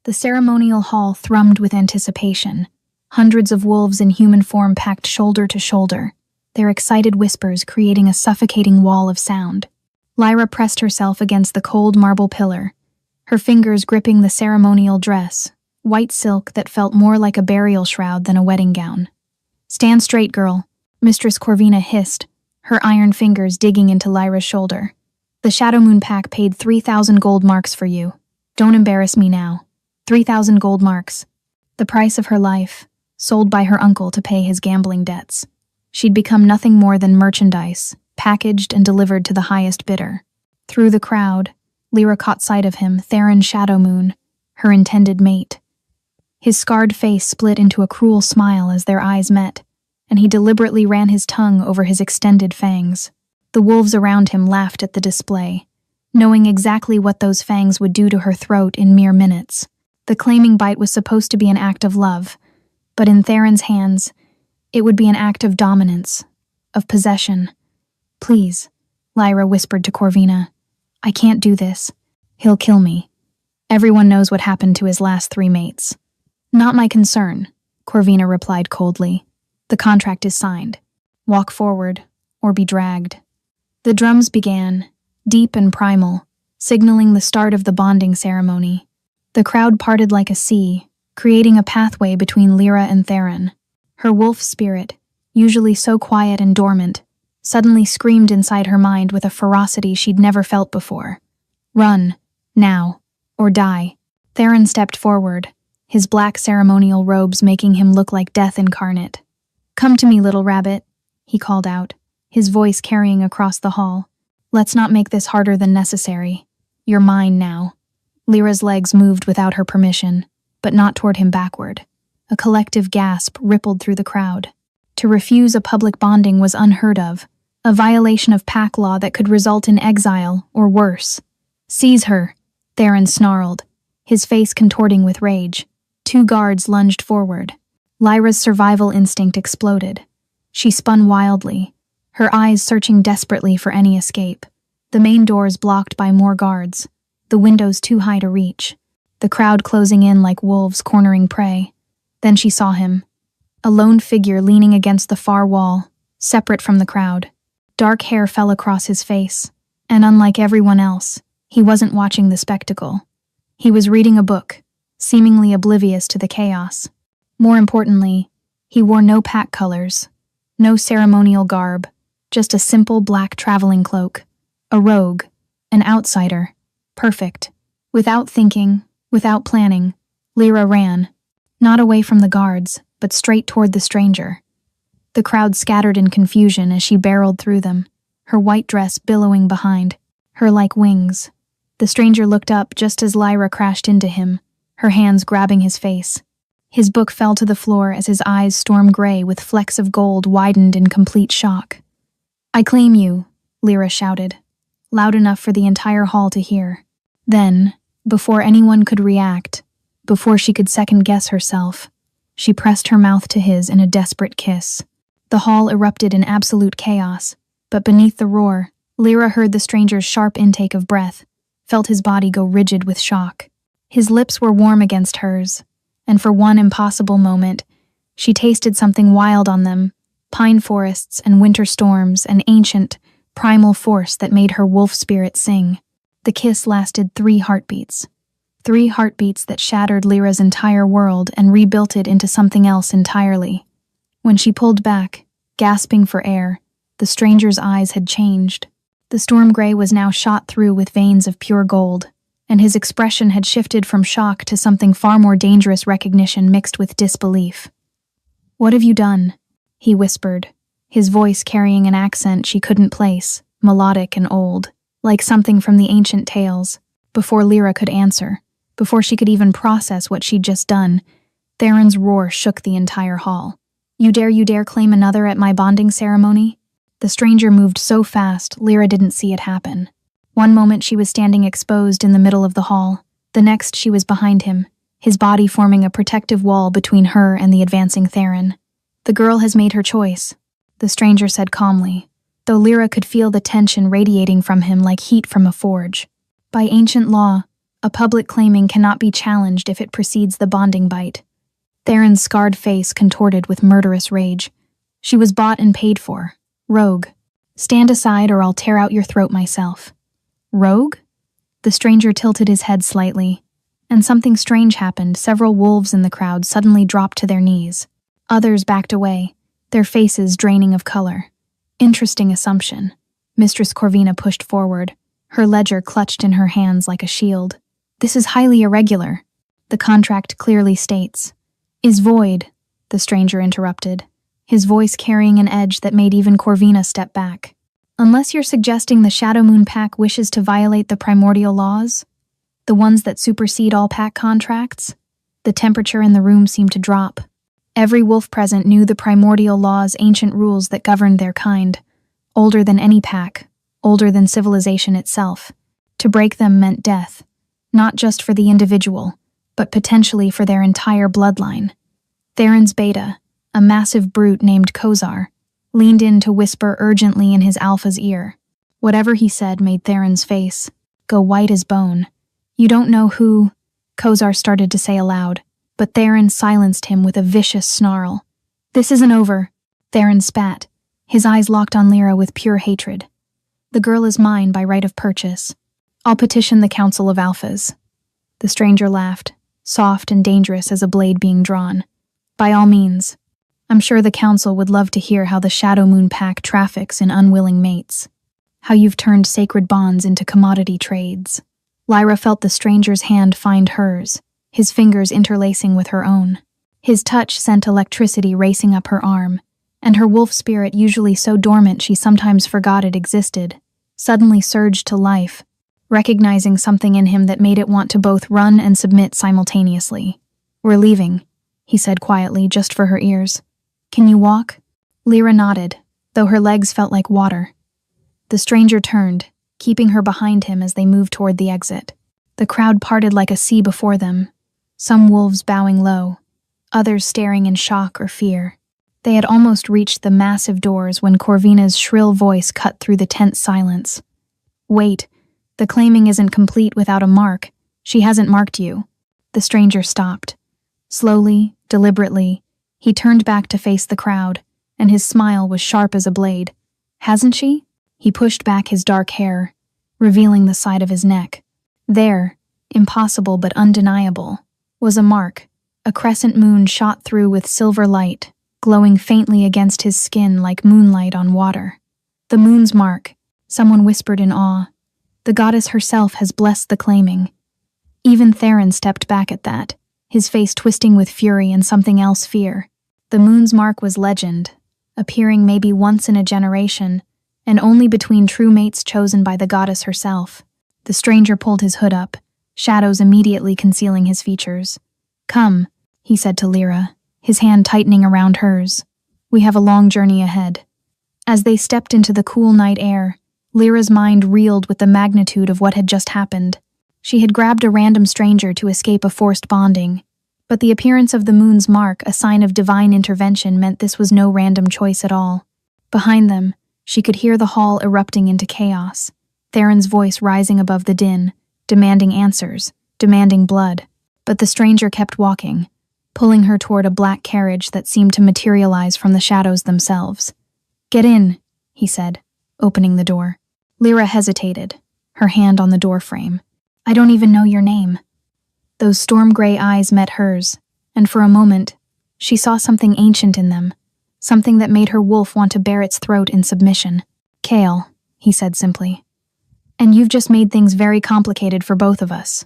The ceremonial hall thrummed with anticipation. Hundreds of wolves in human form packed shoulder to shoulder, their excited whispers creating a suffocating wall of sound. Lyra pressed herself against the cold marble pillar, her fingers gripping the ceremonial dress, white silk that felt more like a burial shroud than a wedding gown. "Stand straight, girl," Mistress Corvina hissed, her iron fingers digging into Lyra's shoulder. "The Shadow Moon Pack paid 3,000 gold marks for you. Don't embarrass me now. 3,000 gold marks. The price of her life, sold by her uncle to pay his gambling debts. She'd become nothing more than merchandise, packaged and delivered to the highest bidder." Through the crowd, Lyra caught sight of him, Theron Shadowmoon, her intended mate. His scarred face split into a cruel smile as their eyes met, and he deliberately ran his tongue over his extended fangs. The wolves around him laughed at the display, knowing exactly what those fangs would do to her throat in mere minutes. The claiming bite was supposed to be an act of love, but in Theron's hands, it would be an act of dominance, of possession. "Please," Lyra whispered to Corvina, "I can't do this. He'll kill me. Everyone knows what happened to his last 3 mates." "Not my concern," Corvina replied coldly. "The contract is signed. Walk forward, or be dragged." The drums began, deep and primal, signaling the start of the bonding ceremony. The crowd parted like a sea, creating a pathway between Lyra and Theron. Her wolf spirit, usually so quiet and dormant, suddenly screamed inside her mind with a ferocity she'd never felt before. "Run, now, or die." Theron stepped forward, his black ceremonial robes making him look like death incarnate. "Come to me, little rabbit," he called out, his voice carrying across the hall. "Let's not make this harder than necessary. You're mine now." Lyra's legs moved without her permission, but not toward him backward. A collective gasp rippled through the crowd. To refuse a public bonding was unheard of, a violation of pack law that could result in exile or worse. "Seize her," Theron snarled, his face contorting with rage. 2 guards lunged forward. Lyra's survival instinct exploded. She spun wildly, her eyes searching desperately for any escape. The main doors blocked by more guards, the windows too high to reach, the crowd closing in like wolves cornering prey. Then she saw him, a lone figure leaning against the far wall, separate from the crowd. Dark hair fell across his face, and unlike everyone else, he wasn't watching the spectacle. He was reading a book, seemingly oblivious to the chaos. More importantly, he wore no pack colors, no ceremonial garb, just a simple black traveling cloak. A rogue, an outsider, perfect. Without thinking, without planning, Lyra ran, not away from the guards, but straight toward the stranger. The crowd scattered in confusion as she barreled through them, her white dress billowing behind, her like wings. The stranger looked up just as Lyra crashed into him, her hands grabbing his face. His book fell to the floor as his eyes storm gray with flecks of gold widened in complete shock. "I claim you," Lyra shouted, loud enough for the entire hall to hear. Then, before anyone could react, before she could second-guess herself, she pressed her mouth to his in a desperate kiss. The hall erupted in absolute chaos, but beneath the roar, Lyra heard the stranger's sharp intake of breath, felt his body go rigid with shock. His lips were warm against hers, and for one impossible moment, she tasted something wild on them, pine forests and winter storms, an ancient, primal force that made her wolf spirit sing. The kiss lasted 3 heartbeats. 3 heartbeats that shattered Lyra's entire world and rebuilt it into something else entirely. When she pulled back, gasping for air, the stranger's eyes had changed. The storm gray was now shot through with veins of pure gold, and his expression had shifted from shock to something far more dangerous, recognition mixed with disbelief. "What have you done?" he whispered, his voice carrying an accent she couldn't place, melodic and old, like something from the ancient tales. Before Lyra could answer, before she could even process what she'd just done, Theron's roar shook the entire hall. You dare claim another at my bonding ceremony?" The stranger moved so fast, Lyra didn't see it happen. One moment she was standing exposed in the middle of the hall, the next she was behind him, his body forming a protective wall between her and the advancing Theron. "The girl has made her choice," the stranger said calmly, though Lyra could feel the tension radiating from him like heat from a forge. "By ancient law, A public claiming cannot be challenged if it precedes the bonding bite. Theron's scarred face contorted with murderous rage. She was bought and paid for. Rogue. Stand aside or I'll tear out your throat myself. Rogue? The stranger tilted his head slightly. And something strange happened. Several wolves in the crowd suddenly dropped to their knees. Others backed away, their faces draining of color. Interesting assumption. Mistress Corvina pushed forward, her ledger clutched in her hands like a shield. This is highly irregular. The contract clearly states. Is void, the stranger interrupted, his voice carrying an edge that made even Corvina step back. Unless you're suggesting the Shadow Moon Pack wishes to violate the primordial laws? The ones that supersede all pack contracts? The temperature in the room seemed to drop. Every wolf present knew the primordial laws, ancient rules that governed their kind, older than any pack, older than civilization itself. To break them meant death, not just for the individual, but potentially for their entire bloodline. Theron's beta, a massive brute named Kozar, leaned in to whisper urgently in his alpha's ear. Whatever he said made Theron's face go white as bone. You don't know who, Kozar started to say aloud, but Theron silenced him with a vicious snarl. This isn't over, Theron spat, his eyes locked on Lyra with pure hatred. The girl is mine by right of purchase. I'll petition the Council of Alphas. The stranger laughed, soft and dangerous as a blade being drawn. By all means. I'm sure the Council would love to hear how the Shadow Moon Pack traffics in unwilling mates. How you've turned sacred bonds into commodity trades. Lyra felt the stranger's hand find hers, his fingers interlacing with her own. His touch sent electricity racing up her arm, and her wolf spirit, usually so dormant she sometimes forgot it existed, suddenly surged to life, recognizing something in him that made it want to both run and submit simultaneously. We're leaving, he said quietly, just for her ears. Can you walk? Lyra nodded, though her legs felt like water. The stranger turned, keeping her behind him as they moved toward the exit. The crowd parted like a sea before them, some wolves bowing low, others staring in shock or fear. They had almost reached the massive doors when Corvina's shrill voice cut through the tense silence. Wait, the claiming isn't complete without a mark. She hasn't marked you. The stranger stopped. Slowly, deliberately, he turned back to face the crowd, and his smile was sharp as a blade. Hasn't she? He pushed back his dark hair, revealing the side of his neck. There, impossible but undeniable, was a mark, a crescent moon shot through with silver light, glowing faintly against his skin like moonlight on water. The moon's mark, someone whispered in awe. The goddess herself has blessed the claiming. Even Theron stepped back at that, his face twisting with fury and something else fear. The moon's mark was legend, appearing maybe once in a generation, and only between true mates chosen by the goddess herself. The stranger pulled his hood up, shadows immediately concealing his features. Come, he said to Lyra, his hand tightening around hers. We have a long journey ahead. As they stepped into the cool night air, Lyra's mind reeled with the magnitude of what had just happened. She had grabbed a random stranger to escape a forced bonding, but the appearance of the moon's mark, a sign of divine intervention, meant this was no random choice at all. Behind them, she could hear the hall erupting into chaos, Theron's voice rising above the din, demanding answers, demanding blood. But the stranger kept walking, pulling her toward a black carriage that seemed to materialize from the shadows themselves. Get in, he said, opening the door. Lyra hesitated, her hand on the doorframe. I don't even know your name. Those storm-gray eyes met hers, and for a moment, she saw something ancient in them, something that made her wolf want to bare its throat in submission. Kale, he said simply. And you've just made things very complicated for both of us.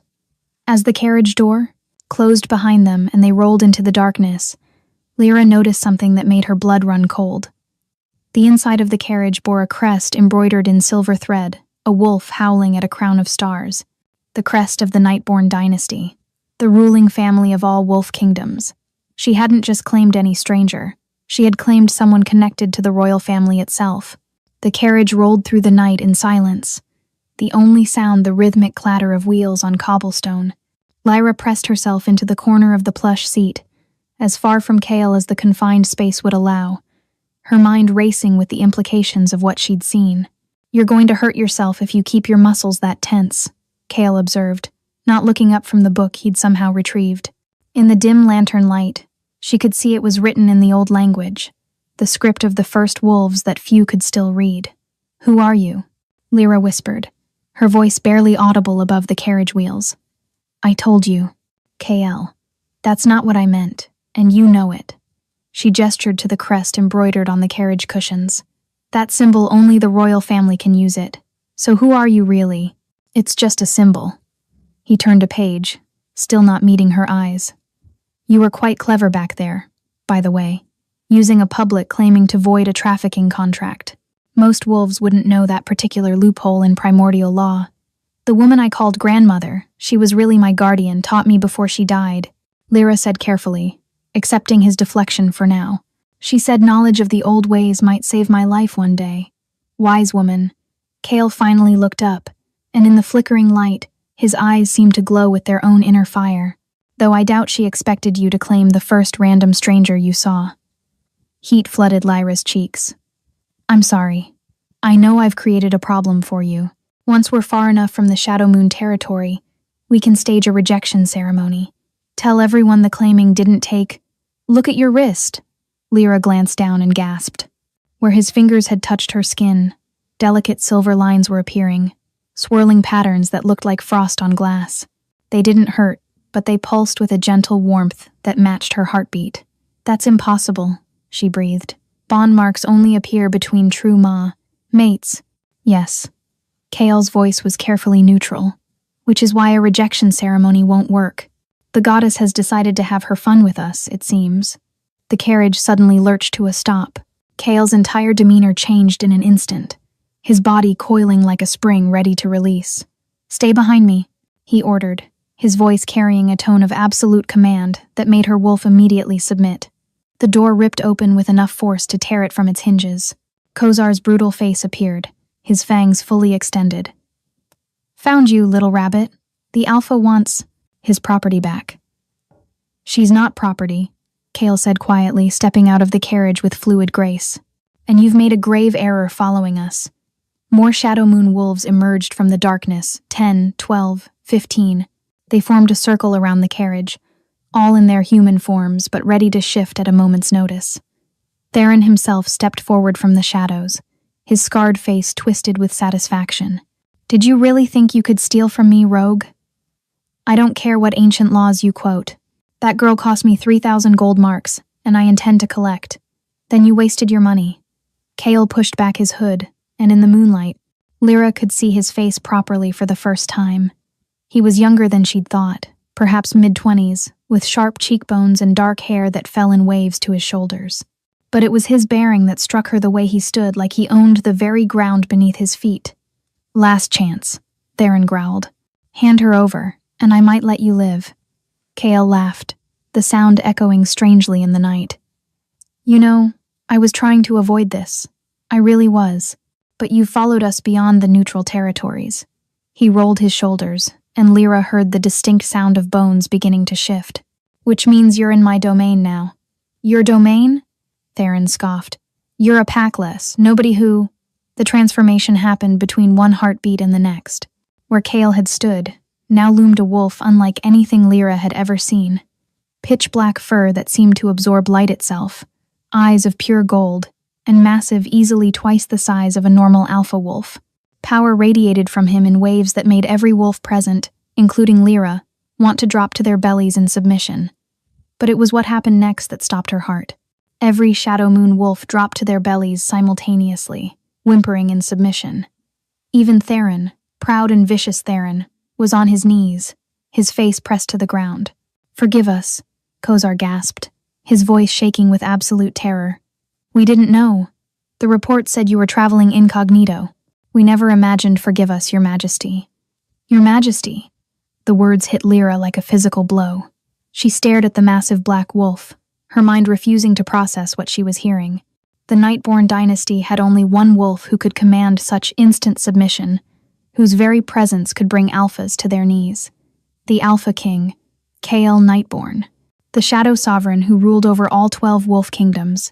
As the carriage door closed behind them and they rolled into the darkness, Lyra noticed something that made her blood run cold. The inside of the carriage bore a crest embroidered in silver thread, a wolf howling at a crown of stars, the crest of the Nightborn dynasty, the ruling family of all wolf kingdoms. She hadn't just claimed any stranger, she had claimed someone connected to the royal family itself. The carriage rolled through the night in silence, the only sound the rhythmic clatter of wheels on cobblestone. Lyra pressed herself into the corner of the plush seat, as far from Kale as the confined space would allow, her mind racing with the implications of what she'd seen. You're going to hurt yourself if you keep your muscles that tense, Kale observed, not looking up from the book he'd somehow retrieved. In the dim lantern light, she could see it was written in the old language, the script of the first wolves that few could still read. "Who are you?" Lyra whispered, her voice barely audible above the carriage wheels. "I told you, KL. That's not what I meant, and you know it." She gestured to the crest embroidered on the carriage cushions. "That symbol, only the royal family can use it. So who are you really? It's just a symbol." He turned a page, still not meeting her eyes. "You were quite clever back there, by the way, using a public claiming to void a trafficking contract. Most wolves wouldn't know that particular loophole in primordial law. The woman I called grandmother, she was really my guardian, taught me before she died," Lyra said carefully, accepting his deflection for now. "She said knowledge of the old ways might save my life one day." Wise woman. Kale finally looked up, and in the flickering light, his eyes seemed to glow with their own inner fire, though I doubt she expected you to claim the first random stranger you saw. Heat flooded Lyra's cheeks. "I'm sorry. I know I've created a problem for you. Once we're far enough from the Shadow Moon territory, we can stage a rejection ceremony. Tell everyone the claiming didn't take—" "Look at your wrist." Lyra glanced down and gasped. Where his fingers had touched her skin, delicate silver lines were appearing, swirling patterns that looked like frost on glass. They didn't hurt, but they pulsed with a gentle warmth that matched her heartbeat. "That's impossible," she breathed. "Bond marks only appear between true mates." "Yes." Kale's voice was carefully neutral, "which is why a rejection ceremony won't work. The goddess has decided to have her fun with us, it seems." The carriage suddenly lurched to a stop. Kale's entire demeanor changed in an instant, his body coiling like a spring ready to release. "Stay behind me," he ordered, his voice carrying a tone of absolute command that made her wolf immediately submit. The door ripped open with enough force to tear it from its hinges. Kozar's brutal face appeared, his fangs fully extended. "Found you, little rabbit. The Alpha wants his property back." "She's not property," Kale said quietly, stepping out of the carriage with fluid grace. "And you've made a grave error following us." More Shadow Moon wolves emerged from the darkness, 10, 12, 15. They formed a circle around the carriage, all in their human forms but ready to shift at a moment's notice. Theron himself stepped forward from the shadows, his scarred face twisted with satisfaction. "Did you really think you could steal from me, rogue? I don't care what ancient laws you quote. That girl cost me 3,000 gold marks, and I intend to collect. Then you wasted your money." Kale pushed back his hood, and in the moonlight, Lyra could see his face properly for the first time. He was younger than she'd thought, perhaps mid-20s, with sharp cheekbones and dark hair that fell in waves to his shoulders. But it was his bearing that struck her, the way he stood, like he owned the very ground beneath his feet. "Last chance," Theron growled. "Hand her over, and I might let you live." Kale laughed, the sound echoing strangely in the night. "You know, I was trying to avoid this. I really was. But you followed us beyond the neutral territories." He rolled his shoulders, and Lyra heard the distinct sound of bones beginning to shift. "Which means you're in my domain now." "Your domain?" Theron scoffed. "You're a packless, nobody who—" The transformation happened between one heartbeat and the next. Where Kale had stood, now loomed a wolf unlike anything Lyra had ever seen. Pitch-black fur that seemed to absorb light itself, eyes of pure gold, and massive, easily twice the size of a normal alpha wolf. Power radiated from him in waves that made every wolf present, including Lyra, want to drop to their bellies in submission. But it was what happened next that stopped her heart. Every Shadow Moon wolf dropped to their bellies simultaneously, whimpering in submission. Even Theron, proud and vicious Theron, was on his knees, his face pressed to the ground. "Forgive us," Kozar gasped, his voice shaking with absolute terror. "We didn't know. The report said you were traveling incognito. We never imagined. Forgive us, Your Majesty." "Your Majesty." The words hit Lyra like a physical blow. She stared at the massive black wolf, her mind refusing to process what she was hearing. The Nightborn dynasty had only one wolf who could command such instant submission, whose very presence could bring alphas to their knees. The Alpha King, Kale Nightborn, the Shadow Sovereign who ruled over all 12 wolf kingdoms.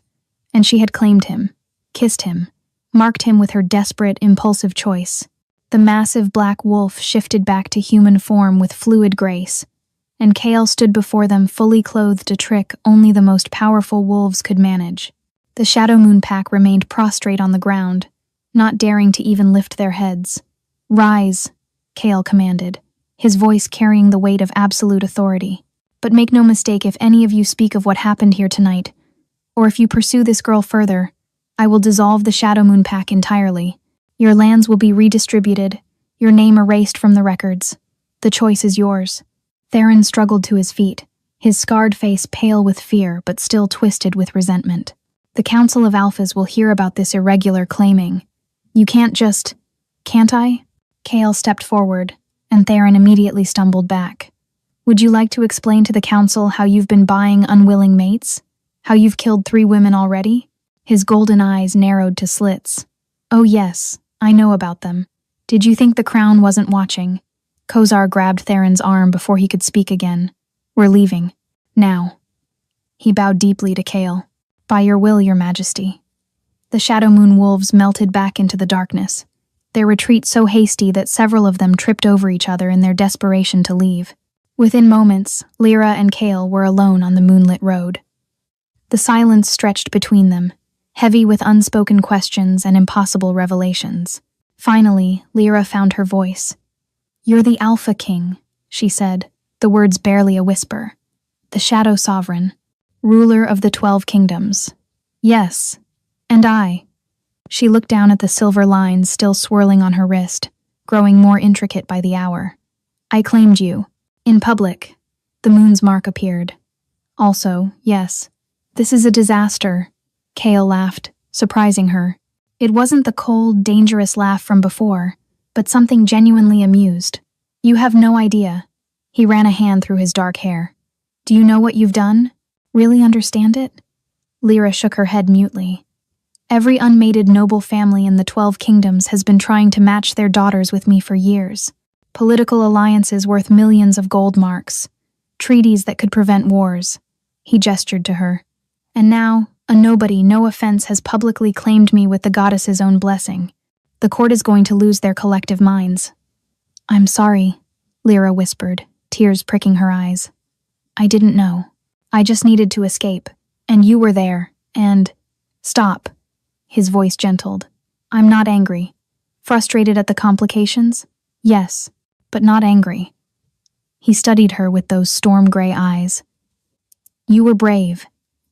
And she had claimed him, kissed him, marked him with her desperate, impulsive choice. The massive black wolf shifted back to human form with fluid grace, and Kale stood before them fully clothed, a trick only the most powerful wolves could manage. The Shadow Moon Pack remained prostrate on the ground, not daring to even lift their heads. "Rise," Kale commanded, his voice carrying the weight of absolute authority. "But make no mistake, if any of you speak of what happened here tonight, or if you pursue this girl further, I will dissolve the Shadow Moon Pack entirely. Your lands will be redistributed, your name erased from the records. The choice is yours." Theron struggled to his feet, his scarred face pale with fear but still twisted with resentment. "The Council of Alphas will hear about this irregular claiming. You can't just... Can't I?" Kale stepped forward, and Theron immediately stumbled back. "Would you like to explain to the Council how you've been buying unwilling mates? How you've killed 3 women already?" His golden eyes narrowed to slits. "Oh yes, I know about them. Did you think the Crown wasn't watching?" Kozar grabbed Theron's arm before he could speak again. "We're leaving. Now." He bowed deeply to Kale. "By your will, Your Majesty." The Shadow Moon wolves melted back into the darkness, their retreat so hasty that several of them tripped over each other in their desperation to leave. Within moments, Lyra and Kale were alone on the moonlit road. The silence stretched between them, heavy with unspoken questions and impossible revelations. Finally, Lyra found her voice. "You're the Alpha King," she said, the words barely a whisper. "The Shadow Sovereign, ruler of the 12 kingdoms." "Yes, and I." She looked down at the silver lines still swirling on her wrist, growing more intricate by the hour. "I claimed you. In public." The moon's mark appeared. "Also, yes. This is a disaster." Kale laughed, surprising her. It wasn't the cold, dangerous laugh from before, but something genuinely amused. "You have no idea." He ran a hand through his dark hair. "Do you know what you've done? Really understand it?" Lyra shook her head mutely. "Every unmated noble family in the 12 kingdoms has been trying to match their daughters with me for years. Political alliances worth millions of gold marks. Treaties that could prevent wars." He gestured to her. "And now, a nobody, no offense, has publicly claimed me with the goddess's own blessing. The court is going to lose their collective minds." "I'm sorry," Lyra whispered, tears pricking her eyes. "I didn't know. I just needed to escape. And you were there, and..." "Stop." His voice gentled. "I'm not angry. Frustrated at the complications? Yes, but not angry." He studied her with those storm-gray eyes. "You were brave.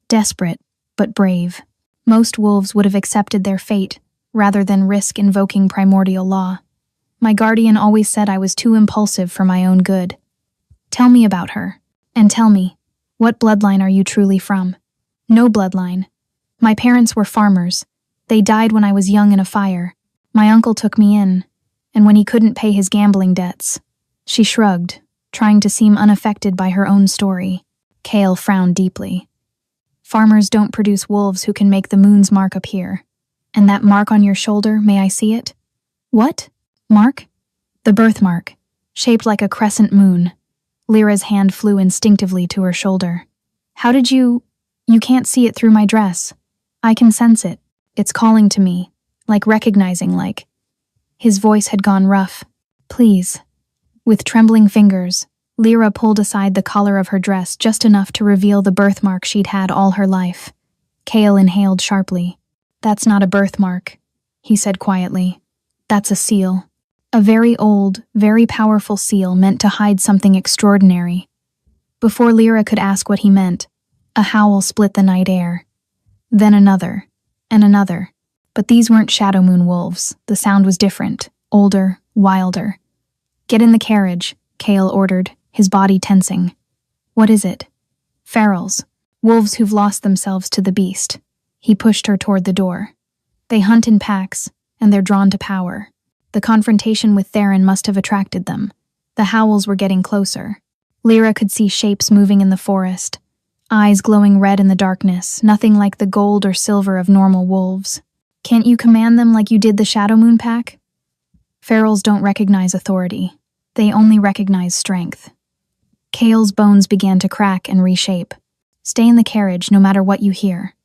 Desperate, but brave. Most wolves would have accepted their fate, rather than risk invoking primordial law. My guardian always said I was too impulsive for my own good. Tell me about her. And tell me, what bloodline are you truly from?" "No bloodline. My parents were farmers. They died when I was young in a fire. My uncle took me in, and when he couldn't pay his gambling debts." She shrugged, trying to seem unaffected by her own story. Kale frowned deeply. "Farmers don't produce wolves who can make the moon's mark appear. And that mark on your shoulder, may I see it?" "What? Mark?" "The birthmark, shaped like a crescent moon." Lyra's hand flew instinctively to her shoulder. "How did you... You can't see it through my dress. I can sense it. It's calling to me, like recognizing, like..." His voice had gone rough. "Please." With trembling fingers, Lyra pulled aside the collar of her dress just enough to reveal the birthmark she'd had all her life. Kale inhaled sharply. "That's not a birthmark," he said quietly. "That's a seal. A very old, very powerful seal meant to hide something extraordinary." Before Lyra could ask what he meant, a howl split the night air. Then another, and another. But these weren't Shadow Moon wolves. The sound was different, older, wilder. "Get in the carriage," Kale ordered, his body tensing. "What is it?" "Ferals. Wolves who've lost themselves to the beast." He pushed her toward the door. "They hunt in packs, and they're drawn to power. The confrontation with Theron must have attracted them. The howls were getting closer." Lyra could see shapes moving in the forest, eyes glowing red in the darkness, nothing like the gold or silver of normal wolves. "Can't you command them like you did the Shadow Moon Pack?" "Ferals don't recognize authority. They only recognize strength." Kale's bones began to crack and reshape. "Stay in the carriage no matter what you hear."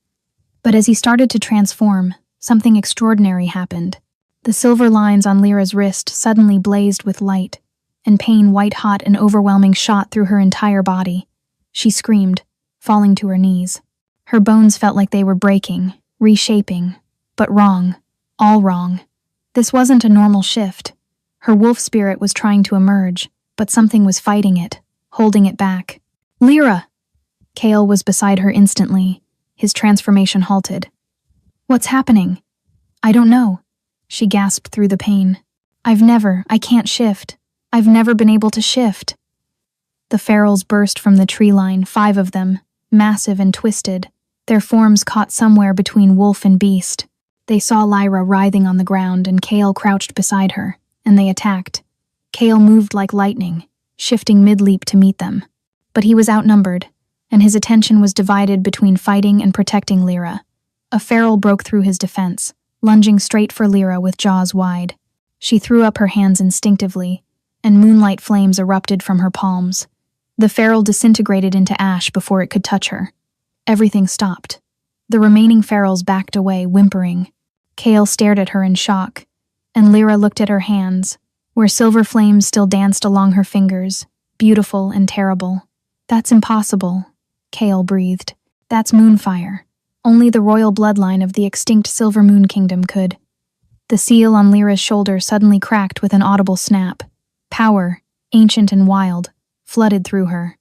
But as he started to transform, something extraordinary happened. The silver lines on Lyra's wrist suddenly blazed with light, and pain white-hot and overwhelming shot through her entire body. She screamed, falling to her knees. Her bones felt like they were breaking, reshaping, but wrong, all wrong. This wasn't a normal shift. Her wolf spirit was trying to emerge, but something was fighting it, holding it back. Lyra! Kale was beside her instantly, his transformation halted. What's happening? I don't know. She gasped through the pain. I can't shift. I've never been able to shift. The ferals burst from the tree line, 5 of them, massive and twisted, their forms caught somewhere between wolf and beast. They saw Lyra writhing on the ground and Kale crouched beside her, and they attacked. Kale moved like lightning, shifting mid-leap to meet them. But he was outnumbered, and his attention was divided between fighting and protecting Lyra. A feral broke through his defense, lunging straight for Lyra with jaws wide. She threw up her hands instinctively, and moonlight flames erupted from her palms. The feral disintegrated into ash before it could touch her. Everything stopped. The remaining ferals backed away, whimpering. Kale stared at her in shock, and Lyra looked at her hands, where silver flames still danced along her fingers, beautiful and terrible. That's impossible, Kale breathed. That's moonfire. Only the royal bloodline of the extinct Silver Moon Kingdom could. The seal on Lyra's shoulder suddenly cracked with an audible snap. Power, ancient and wild, flooded through her.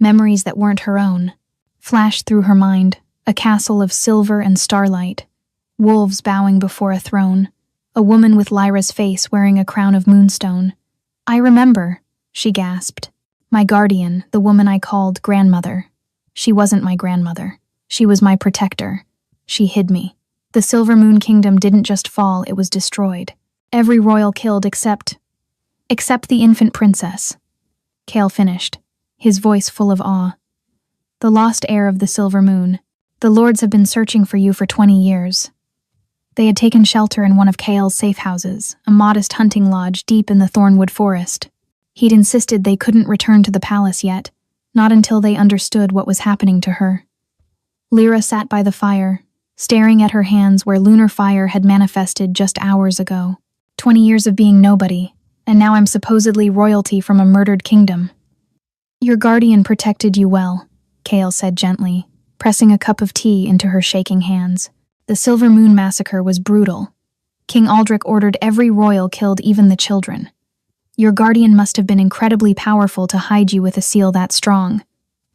Memories that weren't her own flashed through her mind, a castle of silver and starlight, wolves bowing before a throne, a woman with Lyra's face wearing a crown of moonstone. I remember, she gasped. My guardian, the woman I called grandmother. She wasn't my grandmother. She was my protector. She hid me. The Silver Moon Kingdom didn't just fall, it was destroyed. Every royal killed except the infant princess. Kale finished, his voice full of awe. The lost heir of the Silver Moon. The lords have been searching for you for 20 years. They had taken shelter in one of Kale's safe houses, a modest hunting lodge deep in the Thornwood Forest. He'd insisted they couldn't return to the palace yet, not until they understood what was happening to her. Lyra sat by the fire, staring at her hands where lunar fire had manifested just hours ago. 20 years of being nobody, and now I'm supposedly royalty from a murdered kingdom. Your guardian protected you well, Kale said gently, pressing a cup of tea into her shaking hands. The Silver Moon massacre was brutal. King Aldrich ordered every royal killed, even the children. Your guardian must have been incredibly powerful to hide you with a seal that strong.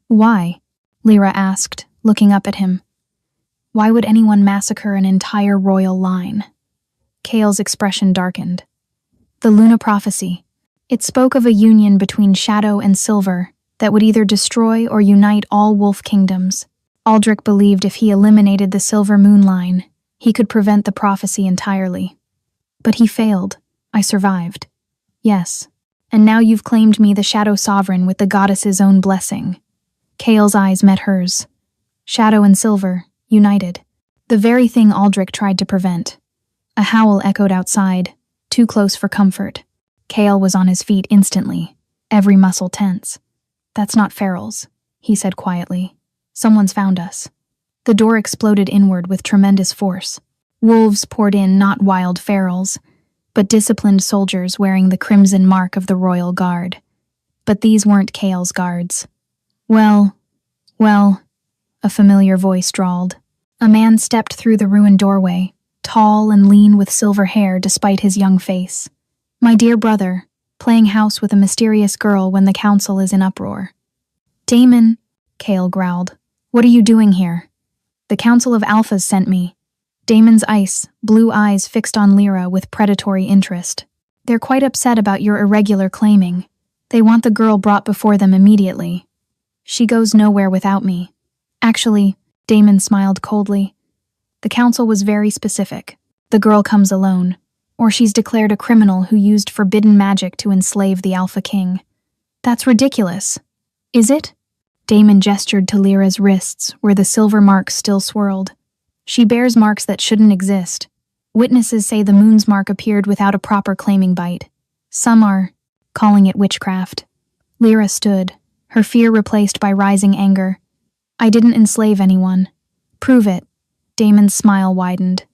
Why? Lyra asked, looking up at him. Why would anyone massacre an entire royal line? Kale's expression darkened. The Luna prophecy. It spoke of a union between shadow and silver that would either destroy or unite all wolf kingdoms. Aldrich believed if he eliminated the Silver Moon line, he could prevent the prophecy entirely. But he failed. I survived. Yes. And now you've claimed me the Shadow Sovereign with the goddess's own blessing. Kale's eyes met hers. Shadow and silver, united. The very thing Aldrich tried to prevent. A howl echoed outside, too close for comfort. Kale was on his feet instantly, every muscle tense. That's not ferals, he said quietly. Someone's found us. The door exploded inward with tremendous force. Wolves poured in, not wild ferals, but disciplined soldiers wearing the crimson mark of the royal guard. But these weren't Kale's guards. Well, a familiar voice drawled. A man stepped through the ruined doorway, tall and lean with silver hair despite his young face. My dear brother, playing house with a mysterious girl when the council is in uproar. Damon, Kale growled. What are you doing here? The Council of Alphas sent me. Damon's ice, blue eyes fixed on Lyra with predatory interest. They're quite upset about your irregular claiming. They want the girl brought before them immediately. She goes nowhere without me. Actually, Damon smiled coldly. The council was very specific. The girl comes alone, or she's declared a criminal who used forbidden magic to enslave the Alpha King. That's ridiculous. Is it? Damon gestured to Lyra's wrists, where the silver marks still swirled. She bears marks that shouldn't exist. Witnesses say the moon's mark appeared without a proper claiming bite. Some are calling it witchcraft. Lyra stood, her fear replaced by rising anger. I didn't enslave anyone. Prove it. Damon's smile widened.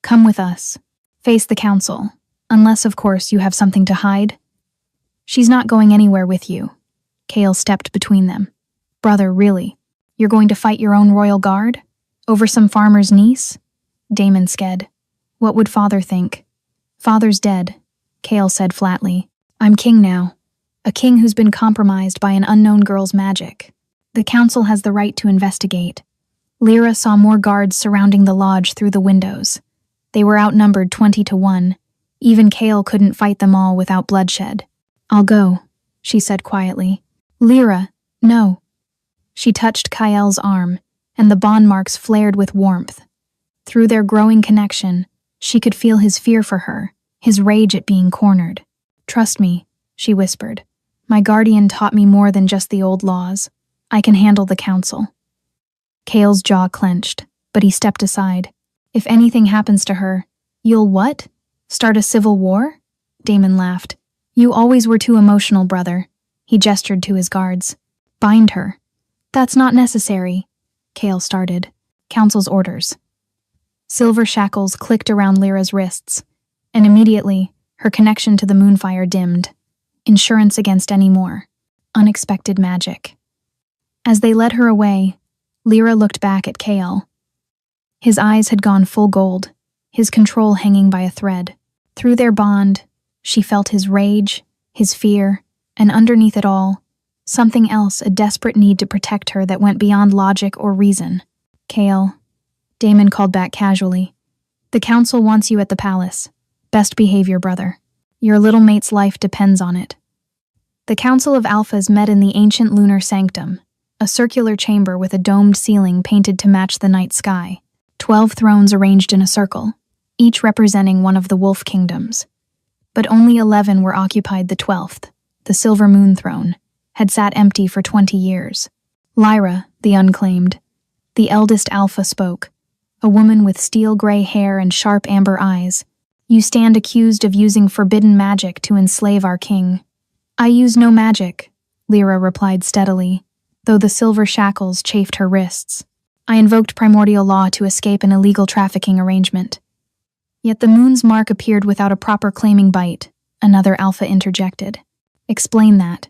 Come with us. Face the council. Unless, of course, you have something to hide. She's not going anywhere with you. Kale stepped between them. Brother, really? You're going to fight your own royal guard? Over some farmer's niece? Daemon sked. What would father think? Father's dead, Kale said flatly. I'm king now. A king who's been compromised by an unknown girl's magic. The council has the right to investigate. Lyra saw more guards surrounding the lodge through the windows. They were outnumbered 20-1. Even Kale couldn't fight them all without bloodshed. I'll go, she said quietly. Lyra, no. She touched Kael's arm, and the bond marks flared with warmth. Through their growing connection, she could feel his fear for her, his rage at being cornered. Trust me, she whispered. My guardian taught me more than just the old laws. I can handle the council. Kale's jaw clenched, but he stepped aside. If anything happens to her, you'll what? Start a civil war? Daemon laughed. You always were too emotional, brother. He gestured to his guards. Bind her. That's not necessary, Kale started. Council's orders. Silver shackles clicked around Lyra's wrists, and immediately, her connection to the moonfire dimmed. Insurance against any more. Unexpected magic. As they led her away, Lyra looked back at Kale. His eyes had gone full gold, his control hanging by a thread. Through their bond, she felt his rage, his fear, and underneath it all, something else, a desperate need to protect her that went beyond logic or reason. Kale, Daemon called back casually. The council wants you at the palace. Best behavior, brother. Your little mate's life depends on it. The Council of Alphas met in the ancient lunar sanctum, a circular chamber with a domed ceiling painted to match the night sky. 12 thrones arranged in a circle, each representing one of the wolf kingdoms. But only 11 were occupied. The 12th, the Silver Moon throne, had sat empty for 20 years. Lyra, the unclaimed, the eldest Alpha, spoke, a woman with steel-gray hair and sharp amber eyes. You stand accused of using forbidden magic to enslave our king. I use no magic, Lyra replied steadily, though the silver shackles chafed her wrists. I invoked primordial law to escape an illegal trafficking arrangement. Yet the moon's mark appeared without a proper claiming bite, another Alpha interjected. Explain that.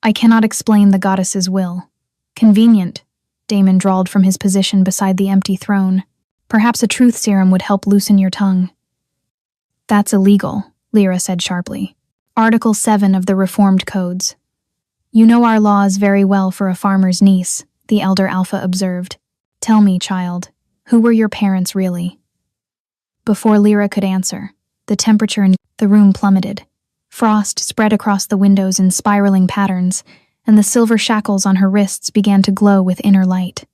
I cannot explain the goddess's will. Convenient, Daemon drawled from his position beside the empty throne. Perhaps a truth serum would help loosen your tongue. That's illegal, Lyra said sharply. Article 7 of the Reformed Codes. You know our laws very well for a farmer's niece, the elder Alpha observed. Tell me, child, who were your parents really? Before Lyra could answer, the temperature in the room plummeted. Frost spread across the windows in spiraling patterns, and the silver shackles on her wrists began to glow with inner light.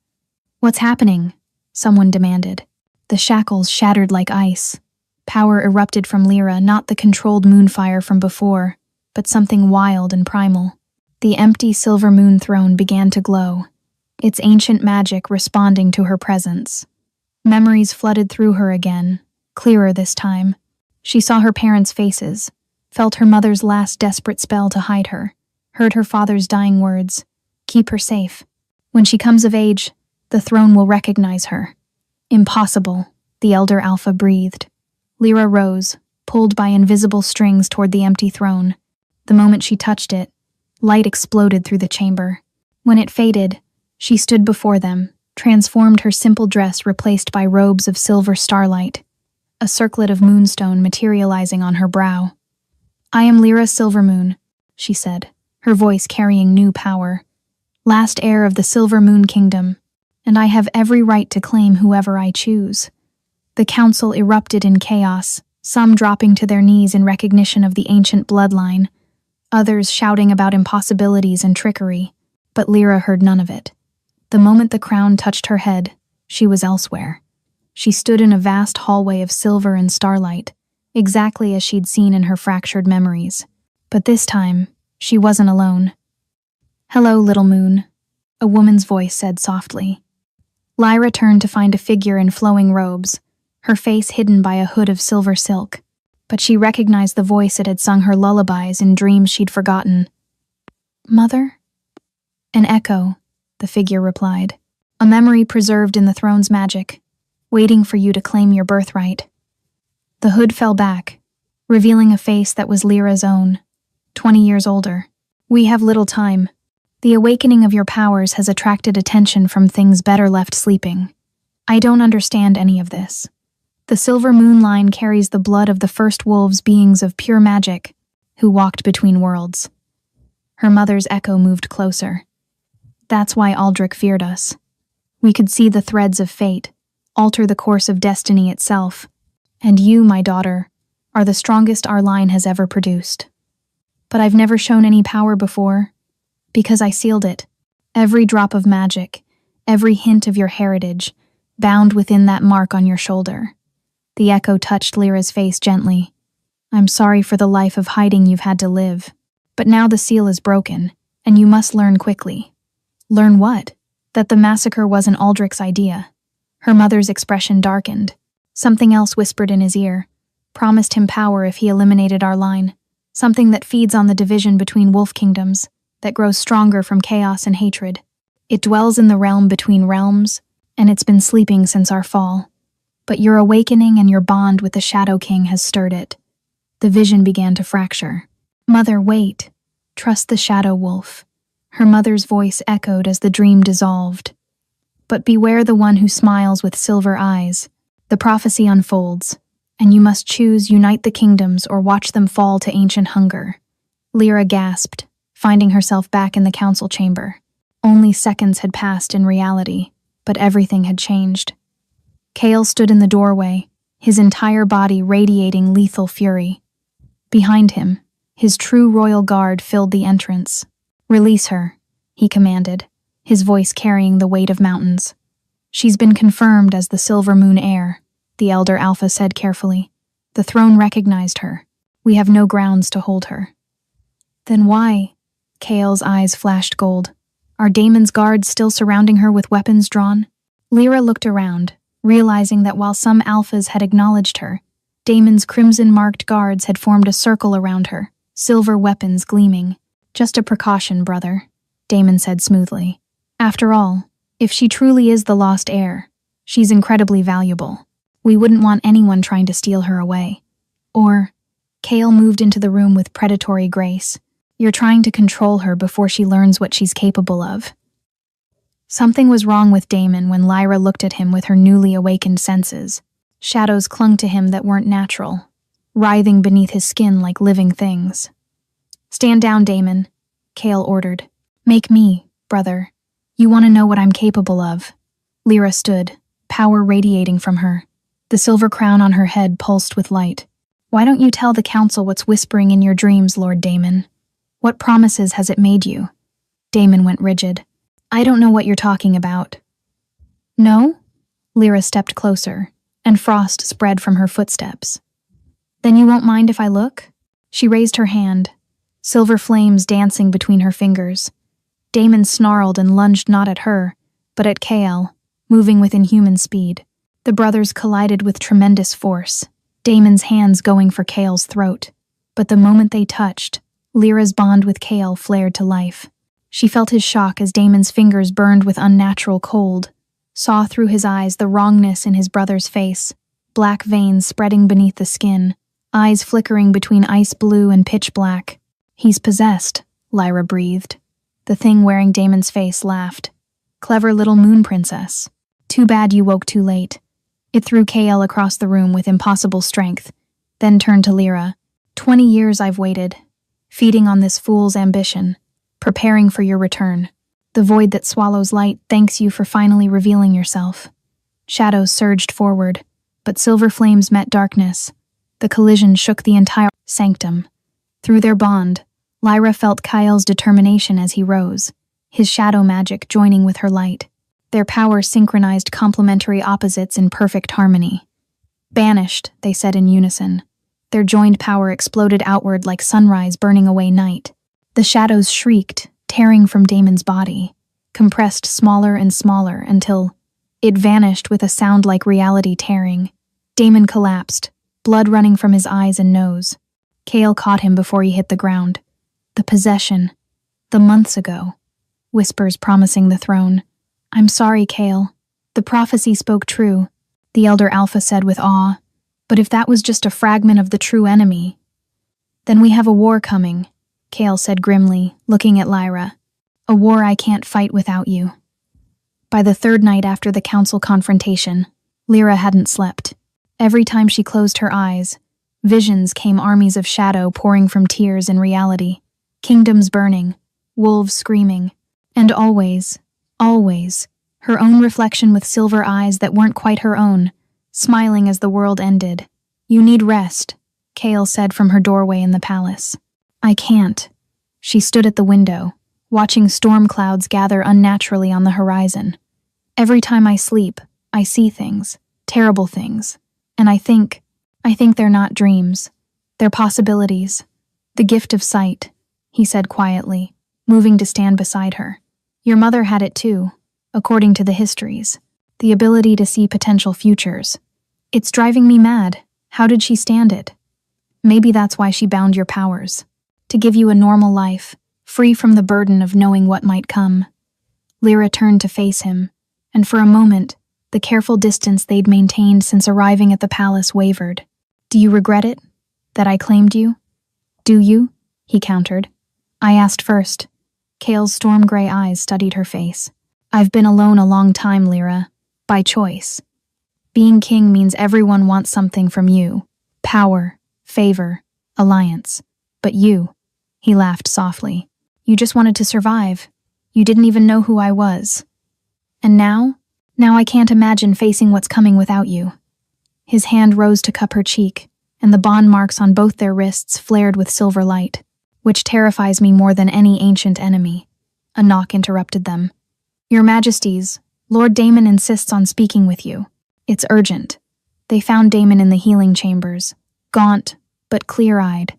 What's happening? Someone demanded. The shackles shattered like ice. Power erupted from Lyra, not the controlled moonfire from before, but something wild and primal. The empty silver moon throne began to glow, its ancient magic responding to her presence. Memories flooded through her again, clearer this time. She saw her parents' faces, felt her mother's last desperate spell to hide her, heard her father's dying words, keep her safe. When she comes of age, the throne will recognize her. Impossible, the elder Alpha breathed. Lyra rose, pulled by invisible strings toward the empty throne. The moment she touched it, light exploded through the chamber. When it faded, she stood before them, transformed, her simple dress replaced by robes of silver starlight, a circlet of moonstone materializing on her brow. I am Lyra Silvermoon, she said, her voice carrying new power. Last heir of the Silver Moon Kingdom, and I have every right to claim whoever I choose. The council erupted in chaos, some dropping to their knees in recognition of the ancient bloodline, others shouting about impossibilities and trickery, but Lyra heard none of it. The moment the crown touched her head, she was elsewhere. She stood in a vast hallway of silver and starlight, exactly as she'd seen in her fractured memories. But this time, she wasn't alone. Hello, little moon, a woman's voice said softly. Lyra turned to find a figure in flowing robes, her face hidden by a hood of silver silk, but she recognized the voice that had sung her lullabies in dreams she'd forgotten. Mother? An echo, the figure replied. A memory preserved in the throne's magic, waiting for you to claim your birthright. The hood fell back, revealing a face that was Lyra's own, 20 years older. "We have little time. The awakening of your powers has attracted attention from things better left sleeping. I don't understand any of this. The silver moon line carries the blood of the first wolves, beings of pure magic, who walked between worlds." Her mother's echo moved closer. "That's why Aldrich feared us. We could see the threads of fate, alter the course of destiny itself. And you, my daughter, are the strongest our line has ever produced. But I've never shown any power before, because I sealed it. Every drop of magic, every hint of your heritage, bound within that mark on your shoulder." The echo touched Lyra's face gently. "I'm sorry for the life of hiding you've had to live. But now the seal is broken, and you must learn quickly." "Learn what?" "That the massacre wasn't Aldrich's idea." Her mother's expression darkened. Something else whispered in his ear, promised him power if he eliminated our line. Something that feeds on the division between wolf kingdoms, that grows stronger from chaos and hatred. It dwells in the realm between realms, and it's been sleeping since our fall. But your awakening and your bond with the Shadow King has stirred it. The vision began to fracture. "Mother, wait. Trust the Shadow Wolf." Her mother's voice echoed as the dream dissolved. "But beware the one who smiles with silver eyes. The prophecy unfolds, and you must choose unite the kingdoms or watch them fall to ancient hunger." Lyra gasped, finding herself back in the council chamber. Only seconds had passed in reality, but everything had changed. Chaol stood in the doorway, his entire body radiating lethal fury. Behind him, his true royal guard filled the entrance. "Release her," he commanded, his voice carrying the weight of mountains. "She's been confirmed as the Silver Moon heir," the elder Alpha said carefully. "The throne recognized her. We have no grounds to hold her." "Then why?" Chaol's eyes flashed gold. "Are Daemon's guards still surrounding her with weapons drawn?" Lyra looked around, realizing that while some Alphas had acknowledged her, Daemon's crimson-marked guards had formed a circle around her, silver weapons gleaming. "Just a precaution, brother," Daemon said smoothly. "After all, if she truly is the lost heir, she's incredibly valuable. We wouldn't want anyone trying to steal her away." Or, Chaol moved into the room with predatory grace. "You're trying to control her before she learns what she's capable of." Something was wrong with Daemon when Lyra looked at him with her newly awakened senses. Shadows clung to him that weren't natural, writhing beneath his skin like living things. "Stand down, Daemon," Chaol ordered. "Make me, brother. You want to know what I'm capable of." Lyra stood, power radiating from her. The silver crown on her head pulsed with light. "Why don't you tell the council what's whispering in your dreams, Lord Daemon? What promises has it made you?" Daemon went rigid. "I don't know what you're talking about." "No?" Lyra stepped closer, and frost spread from her footsteps. "Then you won't mind if I look?" She raised her hand, silver flames dancing between her fingers. Daemon snarled and lunged not at her, but at Chaol, moving with inhuman speed. The brothers collided with tremendous force, Daemon's hands going for Chaol's throat. But the moment they touched, Lyra's bond with Chaol flared to life. She felt his shock as Daemon's fingers burned with unnatural cold, saw through his eyes the wrongness in his brother's face, black veins spreading beneath the skin, eyes flickering between ice blue and pitch black. "He's possessed," Lyra breathed. The thing wearing Daemon's face laughed. "Clever little moon princess. Too bad you woke too late." It threw Chaol across the room with impossible strength, then turned to Lyra. 20 years I've waited, feeding on this fool's ambition, preparing for your return. The void that swallows light thanks you for finally revealing yourself." Shadows surged forward, but silver flames met darkness. The collision shook the entire sanctum. Through their bond, Lyra felt Chaol's determination as he rose, his shadow magic joining with her light. Their powers synchronized complementary opposites in perfect harmony. "Banished," they said in unison. Their joined power exploded outward like sunrise burning away night. The shadows shrieked, tearing from Daemon's body, compressed smaller and smaller until it vanished with a sound like reality tearing. Daemon collapsed, blood running from his eyes and nose. Chaol caught him before he hit the ground. "The possession. The months ago." Whispers promising the throne. "I'm sorry, Chaol. The prophecy spoke true," the elder Alpha said with awe. But if that was just a fragment of the true enemy, then we have a war coming, Kale said grimly, looking at Lyra. A war I can't fight without you. By the third night after the council confrontation, Lyra hadn't slept. Every time she closed her eyes, visions came, armies of shadow pouring from tears and reality, kingdoms burning, wolves screaming, and always, her own reflection with silver eyes that weren't quite her own, smiling as the world ended. You need rest, Kale said from her doorway in the palace. I can't. She stood at the window, watching storm clouds gather unnaturally on the horizon. Every time I sleep, I see things, terrible things, and I think they're not dreams. They're possibilities. The gift of sight, he said quietly, moving to stand beside her. Your mother had it too, according to the histories. The ability to see potential futures. It's driving me mad. How did she stand it? Maybe that's why she bound your powers. To give you a normal life, free from the burden of knowing what might come. Lyra turned to face him, and for a moment, the careful distance they'd maintained since arriving at the palace wavered. Do you regret it? That I claimed you? Do you? He countered. I asked first. Kale's storm-gray eyes studied her face. I've been alone a long time, Lyra. By choice. Being king means everyone wants something from you. Power, favor, alliance. But you, he laughed softly. You just wanted to survive. You didn't even know who I was. And now? Now I can't imagine facing what's coming without you. His hand rose to cup her cheek, and the bond marks on both their wrists flared with silver light, which terrifies me more than any ancient enemy. A knock interrupted them. Your Majesties, Lord Damon insists on speaking with you. It's urgent. They found Damon in the healing chambers, gaunt but clear-eyed.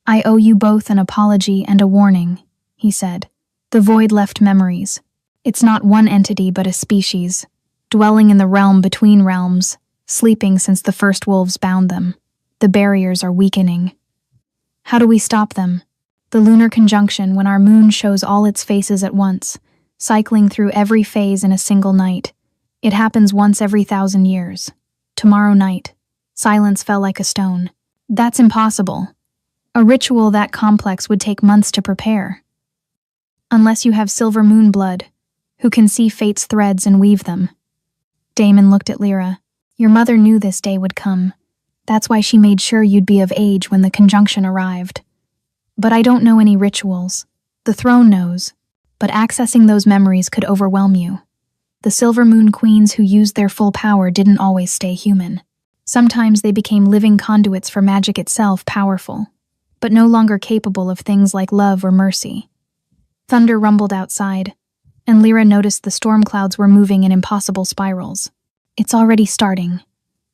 I owe you both an apology and a warning, he said. The void left memories. It's not one entity but a species, dwelling in the realm between realms, sleeping since the first wolves bound them. The barriers are weakening. How do we stop them? The lunar conjunction, when our moon shows all its faces at once, cycling through every phase in a single night. It happens once every 1,000 years. Tomorrow night. Silence fell like a stone. That's impossible. A ritual that complex would take months to prepare. Unless you have silver moon blood, who can see fate's threads and weave them. Damon looked at Lyra. Your mother knew this day would come. That's why she made sure you'd be of age when the conjunction arrived. But I don't know any rituals. The throne knows. But accessing those memories could overwhelm you. The Silver Moon Queens who used their full power didn't always stay human. Sometimes they became living conduits for magic itself, powerful, but no longer capable of things like love or mercy. Thunder rumbled outside, and Lyra noticed the storm clouds were moving in impossible spirals. It's already starting,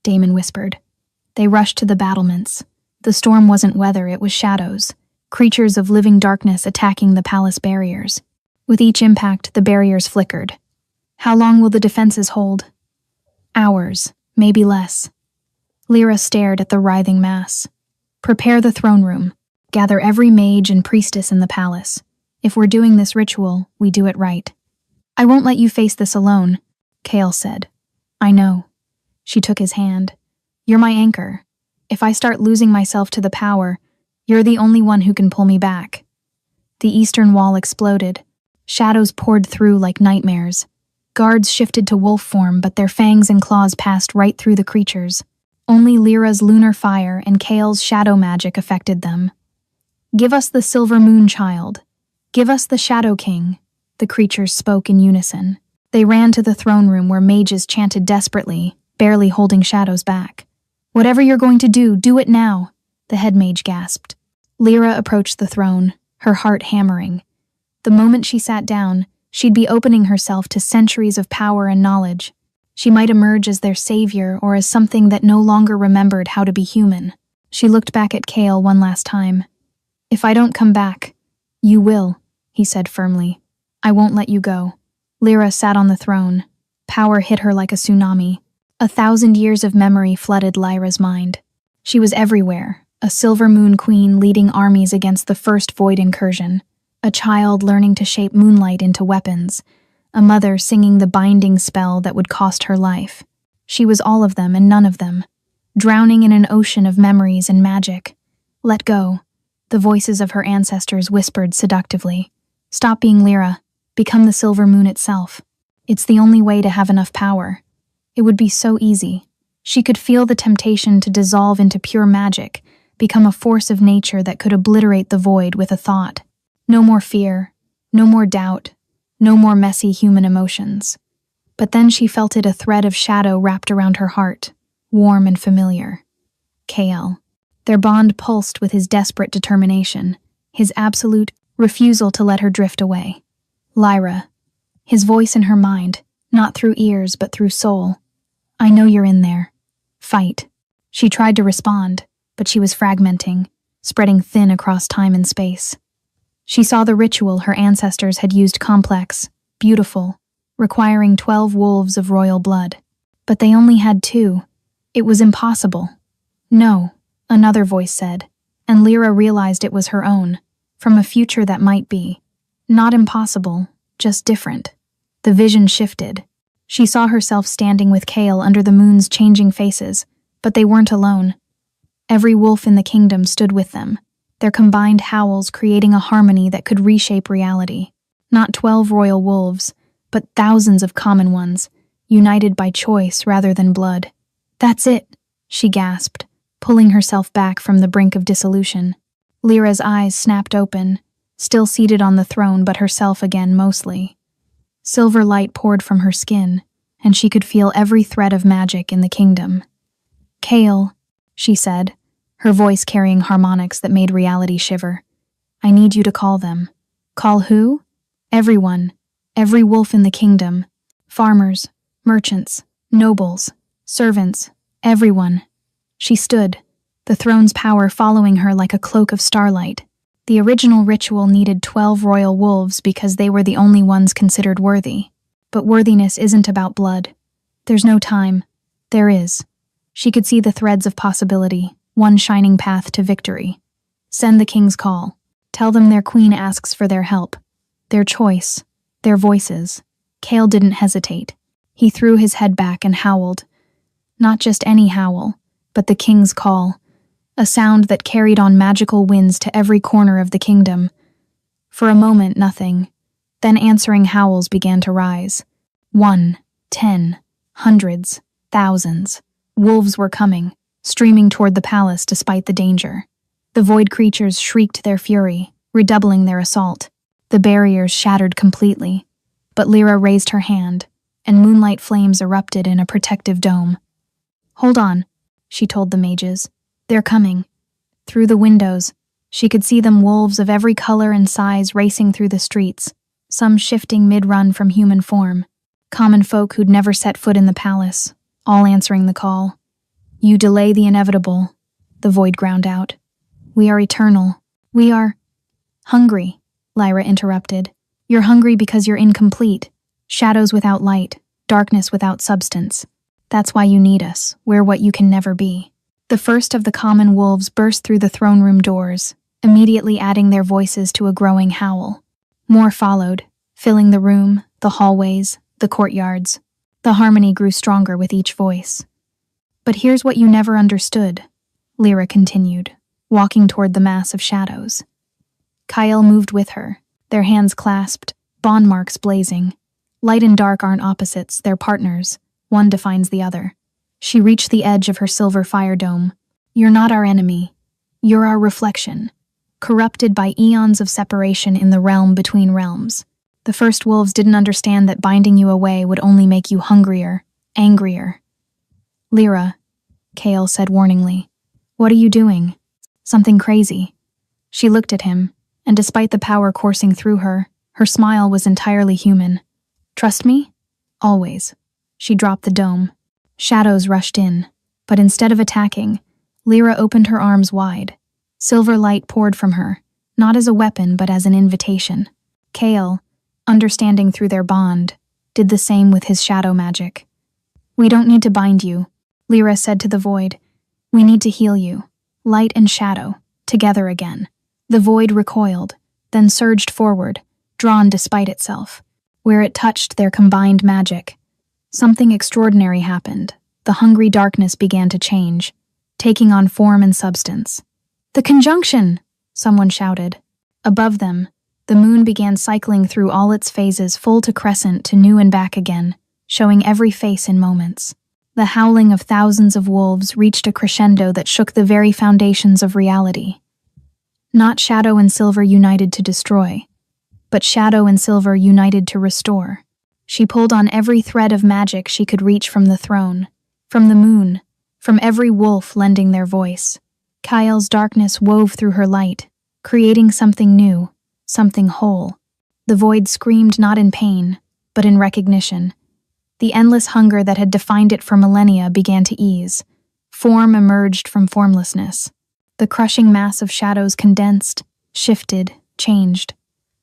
Damon whispered. They rushed to the battlements. The storm wasn't weather, it was shadows, creatures of living darkness attacking the palace barriers. With each impact, the barriers flickered. How long will the defenses hold? Hours, maybe less. Lyra stared at the writhing mass. Prepare the throne room. Gather every mage and priestess in the palace. If we're doing this ritual, we do it right. I won't let you face this alone, Kale said. I know. She took his hand. You're my anchor. If I start losing myself to the power, you're the only one who can pull me back. The eastern wall exploded. Shadows poured through like nightmares. Guards shifted to wolf form, but their fangs and claws passed right through the creatures. Only Lyra's lunar fire and Kale's shadow magic affected them. Give us the Silver Moon Child. Give us the Shadow King, the creatures spoke in unison. They ran to the throne room where mages chanted desperately, barely holding shadows back. Whatever you're going to do it now, the head mage gasped. Lyra approached the throne, her heart hammering. The moment she sat down, she'd be opening herself to centuries of power and knowledge. She might emerge as their savior or as something that no longer remembered how to be human. She looked back at Kale one last time. If I don't come back, you will, he said firmly. I won't let you go. Lyra sat on the throne. Power hit her like a tsunami. 1,000 years of memory flooded Lyra's mind. She was everywhere, a Silver Moon Queen leading armies against the first Void incursion. A child learning to shape moonlight into weapons, a mother singing the binding spell that would cost her life. She was all of them and none of them. drowning in an ocean of memories and magic. Let go, the voices of her ancestors whispered seductively. Stop being Lyra, become the silver moon itself. It's the only way to have enough power. It would be so easy. She could feel the temptation to dissolve into pure magic, become a force of nature that could obliterate the void with a thought. No more fear, no more doubt, no more messy human emotions. But then she felt it, a thread of shadow wrapped around her heart, warm and familiar. Kael. Their bond pulsed with his desperate determination, his absolute refusal to let her drift away. Lyra. His voice in her mind, not through ears but through soul. I know you're in there. Fight. She tried to respond, but she was fragmenting, spreading thin across time and space. She saw the ritual her ancestors had used, complex, beautiful, requiring 12 wolves of royal blood. But they only had 2. It was impossible. No, another voice said, and Lyra realized it was her own, from a future that might be. Not impossible, just different. The vision shifted. She saw herself standing with Kael under the moon's changing faces, but they weren't alone. Every wolf in the kingdom stood with them, their combined howls creating a harmony that could reshape reality. Not 12 royal wolves, but thousands of common ones, united by choice rather than blood. That's it, she gasped, pulling herself back from the brink of dissolution. Lyra's eyes snapped open, still seated on the throne but herself again mostly. Silver light poured from her skin, and she could feel every thread of magic in the kingdom. Kael, she said, her voice carrying harmonics that made reality shiver. I need you to call them. Call who? Everyone. Every wolf in the kingdom. Farmers, merchants, nobles, servants, everyone. She stood, the throne's power following her like a cloak of starlight. The original ritual needed 12 royal wolves because they were the only ones considered worthy. But worthiness isn't about blood. There's no time. There is. She could see the threads of possibility, one shining path to victory. Send the king's call. Tell them their queen asks for their help. Their choice. Their voices. Kael didn't hesitate. He threw his head back and howled. Not just any howl, but the king's call. A sound that carried on magical winds to every corner of the kingdom. For a moment, nothing. Then answering howls began to rise. 1, 10, hundreds, thousands. Wolves were coming, streaming toward the palace despite the danger. The void creatures shrieked their fury, redoubling their assault. The barriers shattered completely. But Lyra raised her hand, and moonlight flames erupted in a protective dome. Hold on, she told the mages. They're coming. Through the windows, she could see them, wolves of every color and size racing through the streets, some shifting mid-run from human form. Common folk who'd never set foot in the palace, all answering the call. You delay the inevitable, the void ground out. We are eternal. We are hungry, Lyra interrupted. You're hungry because you're incomplete. Shadows without light, darkness without substance. That's why you need us. We're what you can never be. The first of the common wolves burst through the throne room doors, immediately adding their voices to a growing howl. More followed, filling the room, the hallways, the courtyards. The harmony grew stronger with each voice. But here's what you never understood, Lyra continued, walking toward the mass of shadows. Kael moved with her, their hands clasped, bond marks blazing. Light and dark aren't opposites, they're partners. One defines the other. She reached the edge of her silver fire dome. You're not our enemy. You're our reflection, corrupted by eons of separation in the realm between realms. The first wolves didn't understand that binding you away would only make you hungrier, angrier. Lyra, Kael said warningly, what are you doing? Something crazy. She looked at him, and despite the power coursing through her, her smile was entirely human. Trust me? Always. She dropped the dome. Shadows rushed in, but instead of attacking, Lyra opened her arms wide. Silver light poured from her, not as a weapon but as an invitation. Kael, understanding through their bond, did the same with his shadow magic. We don't need to bind you, Lyra said to the void. We need to heal you, light and shadow, together again. The void recoiled, then surged forward, drawn despite itself. Where it touched their combined magic, something extraordinary happened. The hungry darkness began to change, taking on form and substance. "The conjunction!" someone shouted. Above them, the moon began cycling through all its phases, full to crescent to new and back again, showing every face in moments. The howling of thousands of wolves reached a crescendo that shook the very foundations of reality. Not Shadow and Silver united to destroy, but Shadow and Silver united to restore. She pulled on every thread of magic she could reach from the throne, from the moon, from every wolf lending their voice. Kyle's darkness wove through her light, creating something new, something whole. The void screamed not in pain, but in recognition. The endless hunger that had defined it for millennia began to ease. Form emerged from formlessness. The crushing mass of shadows condensed, shifted, changed.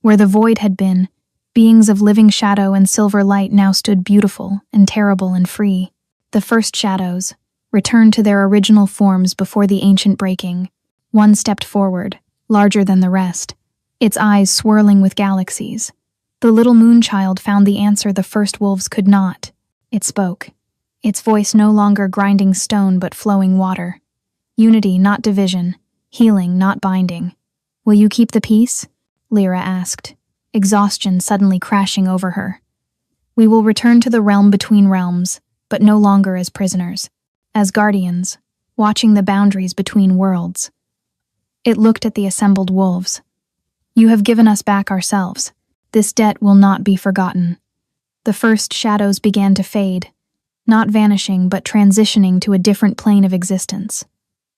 Where the void had been, beings of living shadow and silver light now stood beautiful and terrible and free. The first shadows returned to their original forms before the ancient breaking. One stepped forward, larger than the rest, its eyes swirling with galaxies. The little moon child found the answer the first wolves could not. It spoke, its voice no longer grinding stone but flowing water. Unity, not division. Healing, not binding. "Will you keep the peace?" Lyra asked, exhaustion suddenly crashing over her. "We will return to the realm between realms, but no longer as prisoners. As guardians, watching the boundaries between worlds." It looked at the assembled wolves. "You have given us back ourselves. This debt will not be forgotten." The first shadows began to fade, not vanishing but transitioning to a different plane of existence.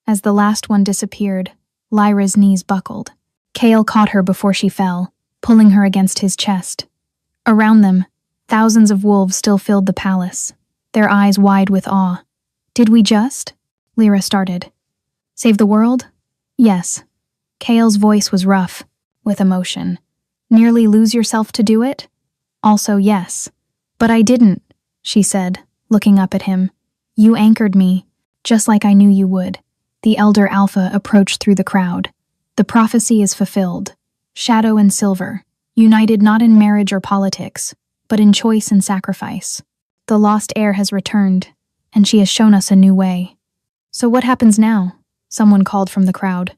As the last one disappeared, Lyra's knees buckled. Kale caught her before she fell, pulling her against his chest. Around them, thousands of wolves still filled the palace, their eyes wide with awe. "Did we just?" Lyra started. "Save the world?" "Yes." Kale's voice was rough, with emotion. "Nearly lose yourself to do it?" "Also yes." "But I didn't," she said, looking up at him. "You anchored me, just like I knew you would." The elder Alpha approached through the crowd. "The prophecy is fulfilled. Shadow and Silver, united not in marriage or politics, but in choice and sacrifice. The lost heir has returned, and she has shown us a new way." "So what happens now?" someone called from the crowd.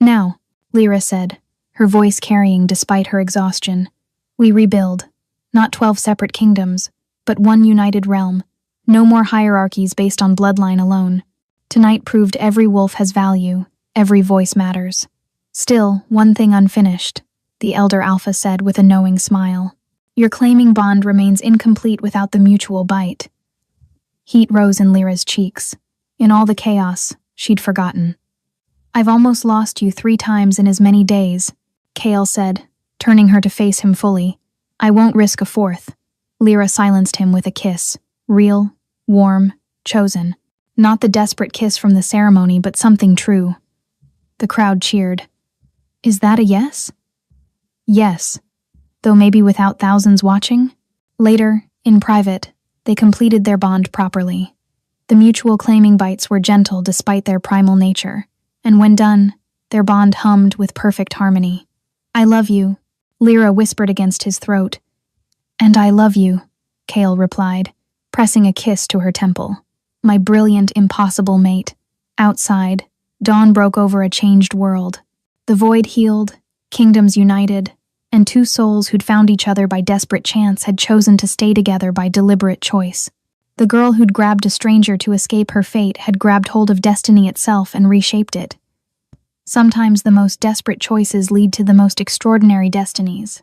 "Now," Lyra said, her voice carrying despite her exhaustion. "We rebuild. Not 12 separate kingdoms, but one united realm. No more hierarchies based on bloodline alone. Tonight proved every wolf has value, every voice matters. Still, one thing unfinished," the elder Alpha said with a knowing smile. "Your claiming bond remains incomplete without the mutual bite." Heat rose in Lyra's cheeks. In all the chaos, she'd forgotten. "I've almost lost you 3 times in as many days," Kale said, turning her to face him fully. "I won't risk a 4th. Lyra silenced him with a kiss. Real, warm, chosen. Not the desperate kiss from the ceremony, but something true. The crowd cheered. "Is that a yes?" "Yes. Though maybe without thousands watching?" Later, in private, they completed their bond properly. The mutual claiming bites were gentle despite their primal nature, and when done, their bond hummed with perfect harmony. "I love you," Lyra whispered against his throat. "And I love you," Kale replied, pressing a kiss to her temple. "My brilliant, impossible mate." Outside, dawn broke over a changed world. The void healed, kingdoms united, and 2 souls who'd found each other by desperate chance had chosen to stay together by deliberate choice. The girl who'd grabbed a stranger to escape her fate had grabbed hold of destiny itself and reshaped it. Sometimes the most desperate choices lead to the most extraordinary destinies.